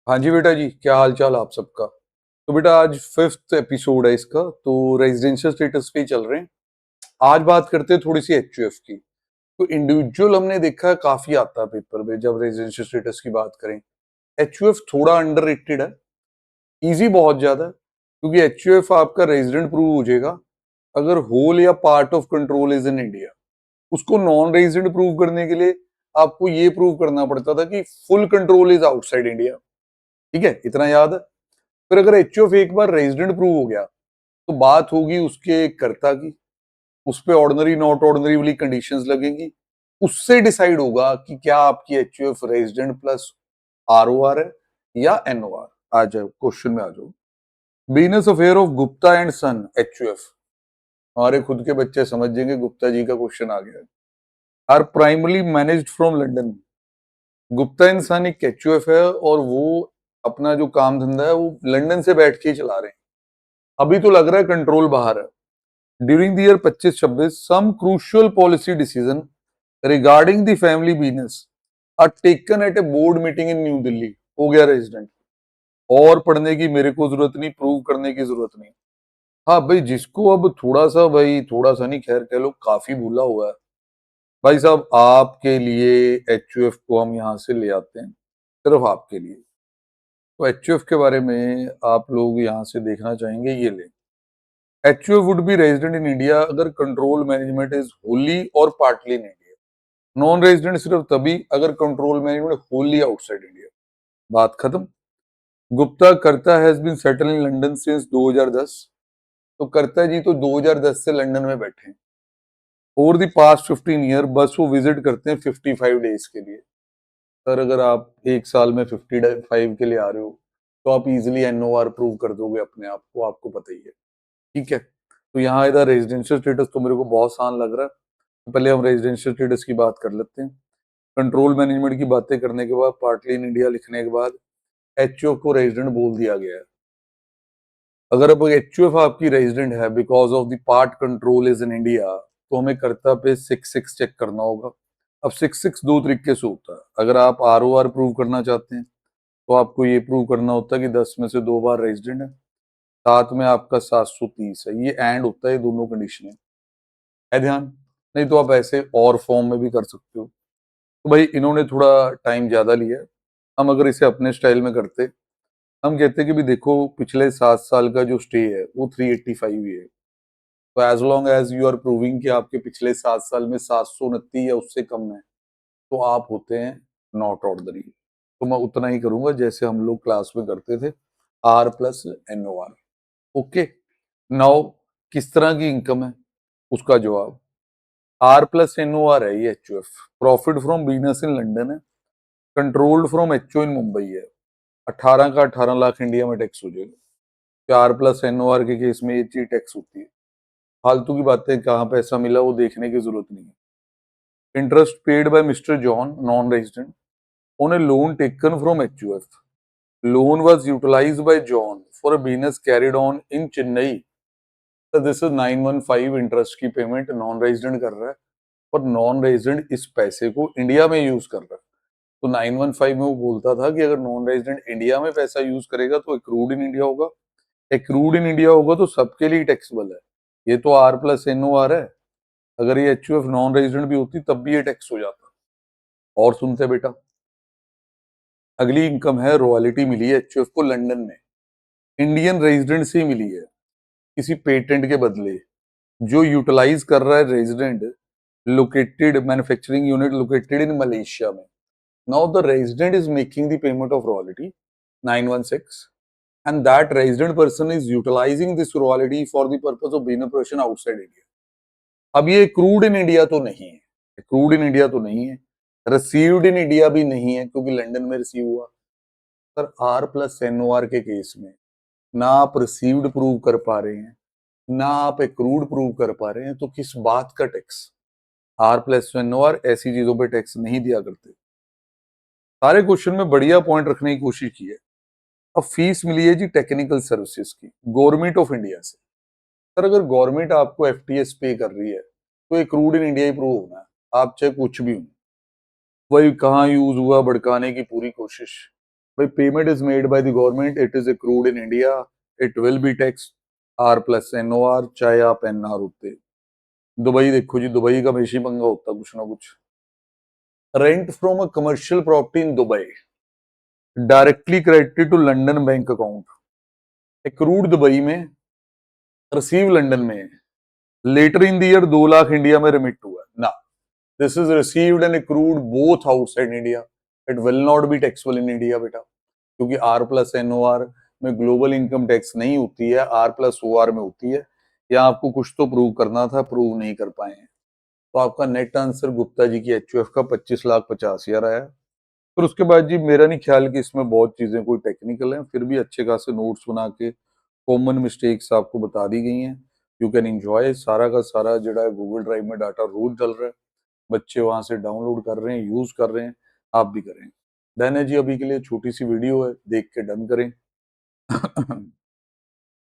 हाँ जी बेटा जी, क्या हाल चाल आप सबका। तो बेटा आज फिफ्थ एपिसोड है इसका, तो रेजिडेंशियल स्टेटस पे ही चल रहे हैं। आज बात करते हैं थोड़ी सी एचयूएफ की। तो इंडिविजुअल हमने देखा है काफी आता है पेपर में जब रेजिडेंशियल स्टेटस की बात करें। एचयूएफ थोड़ा अंडररेटेड है, इजी बहुत ज्यादा है, क्योंकि एचयूएफ आपका रेजिडेंट प्रूव हो जाएगा अगर होल या part of control is in India. उसको नॉन रेजिडेंट प्रूव करने के लिए आपको ये प्रूव करना पड़ता था कि full control is outside India. ठीक है, इतना याद है। फिर अगर एचओएफ एक बार रेजिडेंट प्रूव हो गया तो बात होगी उसके कर्ता की, उस पे ऑर्डिनरी नॉट ऑर्डिनरी वाली कंडीशंस लगेंगी। उससे डिसाइड होगा कि क्या आपकी एचओएफ रेजिडेंट प्लस आरओआर है या एनओआर। आ जाओ क्वेश्चन में आ जाओ। Business affair of Gupta and son HUF. हमारे खुद के बच्चे समझ जाएंगे गुप्ता जी का क्वेश्चन आ गया। Are primarily managed from London. Gupta and son एक एचयूएफ है और वो अपना जो काम धंधा है वो लंदन से बैठ के ही चला रहे हैं। अभी तो लग रहा है कंट्रोल बाहर है। During the year 25-26 some crucial policy decision regarding the family business are taken at a board meeting in New Delhi. हो गया रेजिडेंट। और पढ़ने की मेरे को जरूरत नहीं, प्रूव करने की जरूरत नहीं। हाँ भाई, जिसको अब थोड़ा सा, भाई थोड़ा सा नहीं, खैर कह लो काफी भूला हुआ है, भाई साहब आपके लिए एचयूएफ को हम यहाँ से ले आते हैं, सिर्फ आपके लिए। तो एचयूएफ के बारे में आप लोग यहाँ से देखना चाहेंगे, ये ले। HUF would be resident in India अगर कंट्रोल मैनेजमेंट इज होली और partly in India. Non resident सिर्फ तभी अगर control management wholly outside India. बात खत्म। Gupta karta has been settle in London since 2010। तो कर्ता जी तो 2010 से लंदन में बैठे हैं। ओवर द पास्ट 15 ईयर बस वो विजिट करते हैं 55 डेज के लिए। सर अगर आप एक साल में 55 के लिए आ रहे हो तो आप इजिली एनओआर प्रूव कर दोगे अपने आप को, आपको पता ही है। ठीक है, तो यहाँ इधर रेजिडेंशियल स्टेटस तो मेरे को बहुत आसान लग रहा है। तो पहले हम रेजिडेंशियल स्टेटस की बात कर लेते हैं। कंट्रोल मैनेजमेंट की बातें करने के बाद, पार्टली इन इंडिया लिखने के बाद एचओ को रेजिडेंट बोल दिया गया है। अगर अब एचओएफ आपकी रेजिडेंट है because of the part control is in India, तो हमें कर्ता पे 66 चेक करना होगा। अब 66 दो तरीके से होता है। अगर आप आरओआर प्रूव करना चाहते हैं तो आपको ये प्रूव करना होता है कि 10 में से 2 बार रेजिडेंट है, साथ में आपका 730 है। ये एंड होता है, दोनों कंडीशन है ध्यान। नहीं तो आप ऐसे और फॉर्म में भी कर सकते हो। तो भाई इन्होंने थोड़ा टाइम ज्यादा लिया। हम अगर इसे अपने स्टाइल में करते, हम कहते कि भी देखो पिछले 7 साल का जो स्टे है वो 385 ही है। तो as long as you are proving कि आपके पिछले 7 साल में 729 या उससे कम है, तो आप होते हैं नॉट ऑर्डिनरी। तो मैं उतना ही करूंगा जैसे हम लोग क्लास में करते थे, R plus NOR. Okay, now किस तरह की इनकम है उसका जवाब आर प्लस एनओआर है। ये HUF profit from business in London है, कंट्रोल्ड फ्रॉम एचओ इन मुंबई है। 18 का 18 लाख इंडिया में टैक्स हो जाएगा। आर प्लस एनओआर के केस में ये चीज टैक्स होती है। फालतू की बातें कहाँ पैसा मिला वो देखने की जरूरत नहीं है। Interest paid by mister John non resident on a loan taken from HUF. Loan was utilised by John for a business carried on in Chennai. तो दिस इज 915 इंटरेस्ट की पेमेंट नॉन रेजिडेंट कर रहा है, और नॉन रेजिडेंट इस पैसे को India में यूज कर रहा है। तो 915 में वो बोलता था कि अगर नॉन रेजिडेंट इंडिया में पैसा यूज करेगा तो एक्रूड इन इंडिया होगा। एक्रूड इन इंडिया होगा तो सबके लिए टैक्सेबल है। ये तो आर प्लस एनओआर है। अगर ये एचयूएफ नॉन रेजिडेंट भी होती तब भी ये टैक्स हो जाता। और सुनते बेटा, अगली इनकम है रॉयल्टी मिली है एचयूएफ को लंदन में, इंडियन रेजिडेंट से ही मिली है किसी पेटेंट के बदले। जो यूटिलाइज कर रहा है resident located manufacturing unit located in Malaysia में। Now the resident is making the payment of royalty 916, and that resident person is utilizing this royalty for the purpose of business operation outside India. अब ये crude in India तो नहीं है, crude in India तो नहीं है, received in India भी नहीं है क्योंकि लंदन में रिसीव हुआ। सर आर प्लस एनओआर के केस में ना आप रिसीव्ड प्रूव कर पा रहे हैं ना आप एक्रूड प्रूव कर पा रहे हैं, तो किस बात का टैक्स। आर प्लस एनओआर ऐसी चीजों पे टैक्स नहीं दिया करते। सारे क्वेश्चन में बढ़िया पॉइंट रखने की कोशिश की है। अब फीस मिली है जी टेक्निकल सर्विसेज की गवर्नमेंट ऑफ इंडिया से। सर अगर गवर्नमेंट आपको एफटीएस पे कर रही है तो एक crude in India he prove होना है, आप चाहे कुछ भी हो। वही कहाँ यूज हुआ भड़काने की पूरी कोशिश। भाई payment is made by the government, it is accrued in India, it will be tax R+NOR, चाहे आप NR होते। दुबई देखो जी, दुबई का हमेशा ही पंगा होता कुछ ना कुछ। Rent from a commercial property in Dubai directly credited to London bank account, accrued Dubai में, रिसीव लंदन में, later in the year 2 lakh India में रिमिट हुआ ना, this is received and accrued both outside India, it will not be taxable in India बेटा, क्योंकि R+NOR में global income tax नहीं होती है, R+OR में होती है। या आपको कुछ तो प्रूव करना था, प्रूव नहीं कर पाए हैं, तो आपका नेट आंसर गुप्ता जी की HUF का 25,50,000 आया। फिर उसके बाद जी मेरा नहीं ख्याल कि इसमें बहुत चीजें कोई टेक्निकल हैं, फिर भी अच्छे खासे नोट्स बना के कॉमन मिस्टेक्स आपको बता दी गई हैं। यू कैन एंजॉय, सारा का सारा जो है गूगल ड्राइव में डाटा रोज डल रहा है, बच्चे वहां से डाउनलोड कर रहे हैं, यूज कर रहे हैं, आप भी करें। डन है जी, अभी के लिए छोटी सी वीडियो है, देख के डन करें।